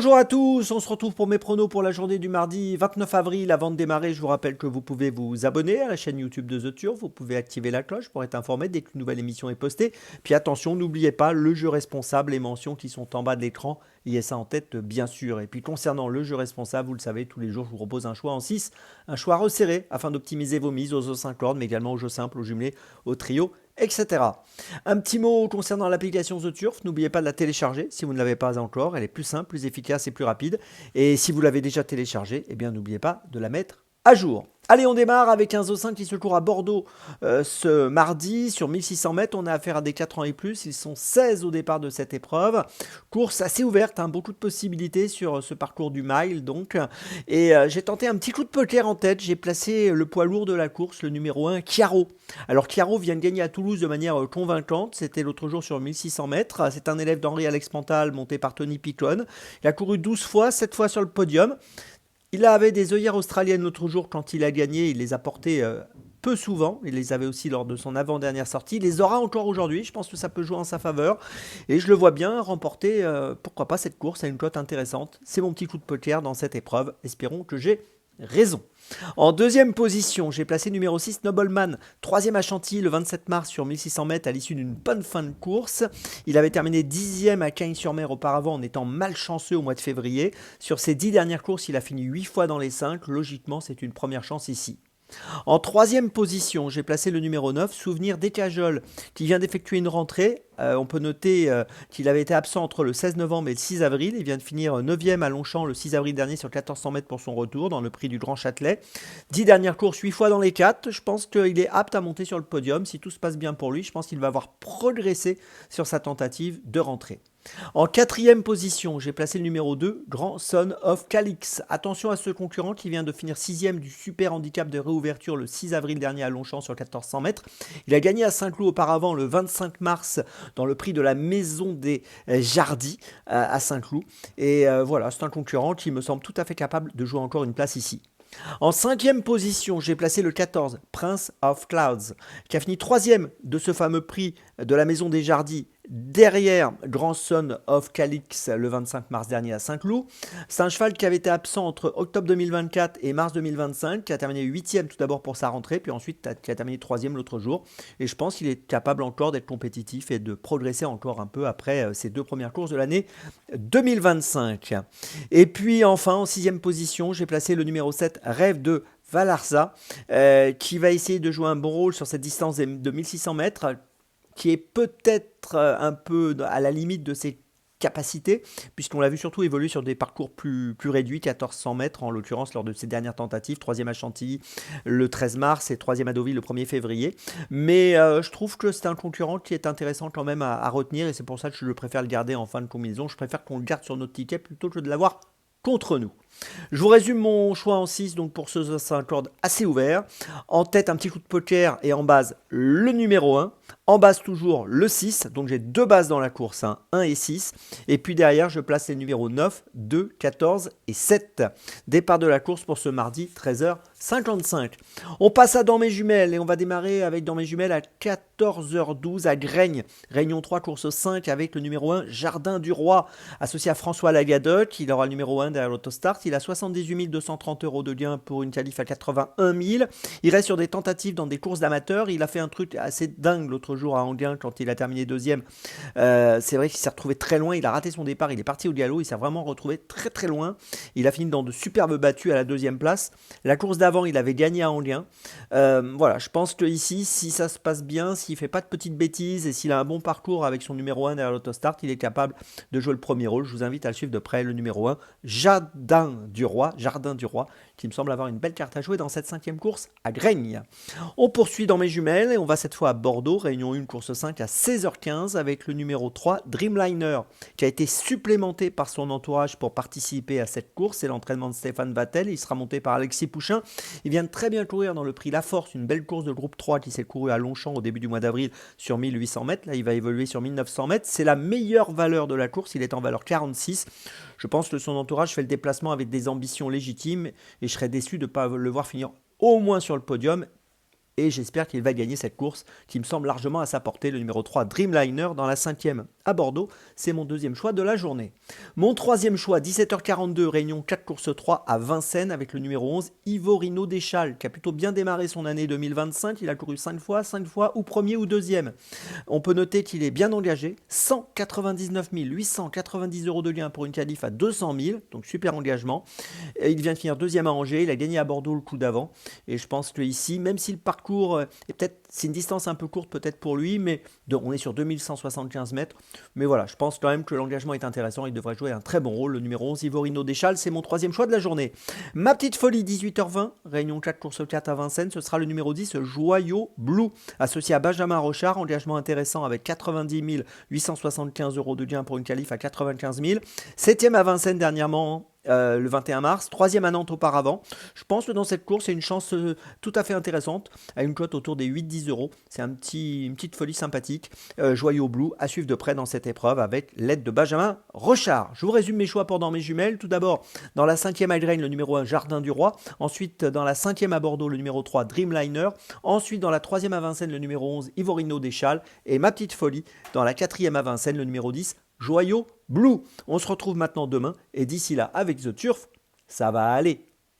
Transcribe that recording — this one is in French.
Bonjour à tous, on se retrouve pour mes pronos pour la journée du mardi 29 avril. Avant de démarrer, je vous rappelle que vous pouvez vous abonner à la chaîne YouTube de The Turf, vous pouvez activer la cloche pour être informé dès qu'une nouvelle émission est postée. Puis attention, n'oubliez pas le jeu responsable, les mentions qui sont en bas de l'écran, ayez ça en tête bien sûr. Et puis concernant le jeu responsable, vous le savez, tous les jours je vous propose un choix en 6, un choix resserré afin d'optimiser vos mises aux 5 cordes, mais également aux jeux simples, aux jumelés, au trio, etc. Un petit mot concernant l'application The Turf, n'oubliez pas de la télécharger si vous ne l'avez pas encore, elle est plus simple, plus efficace et plus rapide. Et si vous l'avez déjà téléchargée, eh bien n'oubliez pas de la mettre à jour. Allez, on démarre avec un Zo5 qui se court à Bordeaux ce mardi sur 1600 mètres. On a affaire à des 4 ans et plus. Ils sont 16 au départ de cette épreuve. Course assez ouverte, hein, beaucoup de possibilités sur ce parcours du mile donc. Et j'ai tenté un petit coup de poker en tête. J'ai placé le poids lourd de la course, le numéro 1, Chiaro. Alors Chiaro vient de gagner à Toulouse de manière convaincante. C'était l'autre jour sur 1600 mètres. C'est un élève d'Henri Alex Pantal monté par Tony Picon. Il a couru 12 fois, 7 fois sur le podium. Il avait des œillères australiennes l'autre jour quand il a gagné, il les a portées peu souvent, il les avait aussi lors de son avant-dernière sortie, il les aura encore aujourd'hui, je pense que ça peut jouer en sa faveur, et je le vois bien remporter, pourquoi pas cette course à une cote intéressante. C'est mon petit coup de poker dans cette épreuve, espérons que j'ai raison. En deuxième position, j'ai placé numéro 6 Nobleman, troisième à Chantilly le 27 mars sur 1600 mètres à l'issue d'une bonne fin de course. Il avait terminé 10e à Cagnes-sur-Mer auparavant en étant malchanceux au mois de février. Sur ses 10 dernières courses, il a fini 8 fois dans les 5. Logiquement, c'est une première chance ici. En troisième position, j'ai placé le numéro 9, Souvenir des Cajoles, qui vient d'effectuer une rentrée. On peut noter qu'il avait été absent entre le 16 novembre et le 6 avril. Il vient de finir 9e à Longchamp le 6 avril dernier sur 1400 mètres pour son retour dans le prix du Grand Châtelet. 10 dernières courses, 8 fois dans les 4. Je pense qu'il est apte à monter sur le podium. Si tout se passe bien pour lui, je pense qu'il va avoir progressé sur sa tentative de rentrée. En quatrième position, j'ai placé le numéro 2, Grand Son of Calix. Attention à ce concurrent qui vient de finir 6e du super handicap de réouverture le 6 avril dernier à Longchamp sur 1400 mètres. Il a gagné à Saint-Cloud auparavant le 25 mars dans le prix de la Maison des Jardis à Saint-Cloud. Et voilà, c'est un concurrent qui me semble tout à fait capable de jouer encore une place ici. En cinquième position, j'ai placé le 14, Prince of Clouds, qui a fini troisième de ce fameux prix de la Maison des Jardins, derrière Grand Son of Calix le 25 mars dernier à Saint-Cloud. C'est un cheval qui avait été absent entre octobre 2024 et mars 2025, qui a terminé 8e tout d'abord pour sa rentrée, puis ensuite qui a terminé 3e l'autre jour. Et je pense qu'il est capable encore d'être compétitif et de progresser encore un peu après ses deux premières courses de l'année 2025. Et puis enfin, en sixième position, j'ai placé le numéro 7, Rêve de Valarza, qui va essayer de jouer un bon rôle sur cette distance de 1600 mètres, qui est peut-être un peu à la limite de ses capacités, puisqu'on l'a vu surtout évoluer sur des parcours plus réduits, 1400 mètres en l'occurrence lors de ses dernières tentatives, 3e à Chantilly le 13 mars et 3e à Deauville le 1er février. Mais je trouve que c'est un concurrent qui est intéressant quand même à retenir, et c'est pour ça que je préfère le garder en fin de combinaison. Je préfère qu'on le garde sur notre ticket plutôt que de l'avoir contre nous. Je vous résume mon choix en 6, donc pour ce 5 cordes assez ouvert. En tête, un petit coup de poker et en base, le numéro 1. En base, toujours le 6. Donc j'ai deux bases dans la course, 1 et 6. Et puis derrière, je place les numéros 9, 2, 14 et 7. Départ de la course pour ce mardi, 13h55. On passe à Dans mes jumelles et on va démarrer avec Dans mes jumelles à 14h12 à Graignes. Réunion 3, course 5 avec le numéro 1, Jardin du Roi, associé à François Lagadoc. Il aura le numéro 1 derrière l'autostart. Il a 78 230 € de gain pour une qualif à 81 000. Il reste sur des tentatives dans des courses d'amateurs. Il a fait un truc assez dingue l'autre jour à Anguin quand il a terminé deuxième. C'est vrai qu'il s'est retrouvé très loin. Il a raté son départ. Il est parti au galop. Il s'est vraiment retrouvé très très loin. Il a fini dans de superbes battues à la deuxième place. La course d'avant, il avait gagné à Anguin. Voilà, je pense que ici, si ça se passe bien, s'il fait pas de petites bêtises et s'il a un bon parcours avec son numéro 1 derrière l'autostart, il est capable de jouer le premier rôle. Je vous invite à le suivre de près, le numéro 1, Jardin du Roi, qui me semble avoir une belle carte à jouer dans cette 5e course à Graignes. On poursuit Dans mes jumelles et on va cette fois à Bordeaux, réunion 1, course 5 à 16h15 avec le numéro 3, Dreamliner, qui a été supplémenté par son entourage pour participer à cette course. C'est l'entraînement de Stéphane Vattel. Il sera monté par Alexis Pouchin. Il vient de très bien courir dans le prix La Force, une belle course de groupe 3 qui s'est courue à Longchamp au début du mois d'avril sur 1800 mètres. Là, il va évoluer sur 1900 mètres. C'est la meilleure valeur de la course. Il est en valeur 46. Je pense que son entourage fait le déplacement avec des ambitions légitimes et je serais déçu de ne pas le voir finir au moins sur le podium et j'espère qu'il va gagner cette course qui me semble largement à sa portée. Le numéro 3, Dreamliner, dans la 5e à Bordeaux, c'est mon deuxième choix de la journée. Mon troisième choix, 17h42, réunion 4 courses 3 à Vincennes avec le numéro 11, Ivorino Deschal, qui a plutôt bien démarré son année 2025. Il a couru 5 fois, ou premier ou deuxième. On peut noter qu'il est bien engagé, 199 890 € de gain pour une qualif à 200 000, donc super engagement. Et il vient de finir deuxième à Angers, il a gagné à Bordeaux le coup d'avant. Et je pense que ici, même si le parcours est peut-être, c'est une distance un peu courte peut-être pour lui, mais on est sur 2175 mètres. Mais voilà, je pense quand même que l'engagement est intéressant, il devrait jouer un très bon rôle. Le numéro 11, Ivorino Deschal, c'est mon troisième choix de la journée. Ma petite folie, 18h20, réunion 4 course 4 à Vincennes, ce sera le numéro 10, Joyau Blue, associé à Benjamin Rochard, engagement intéressant avec 90 875 € de gain pour une qualif à 95 000. 7e à Vincennes dernièrement, le 21 mars, 3e à Nantes auparavant. Je pense que dans cette course, c'est une chance tout à fait intéressante, à une cote autour des 8-10 €. C'est une petite folie sympathique. Joyau Blue à suivre de près dans cette épreuve avec l'aide de Benjamin Rochard. Je vous résume mes choix pendant mes jumelles. Tout d'abord, dans la 5e à Grain, le numéro 1, Jardin du Roi. Ensuite, dans la 5e à Bordeaux, le numéro 3, Dreamliner. Ensuite, dans la 3e à Vincennes, le numéro 11, Ivorino Deschal. Et ma petite folie, dans la 4e à Vincennes, le numéro 10, Joyau Blue. On se retrouve maintenant demain et d'ici là, avec The Turf, ça va aller.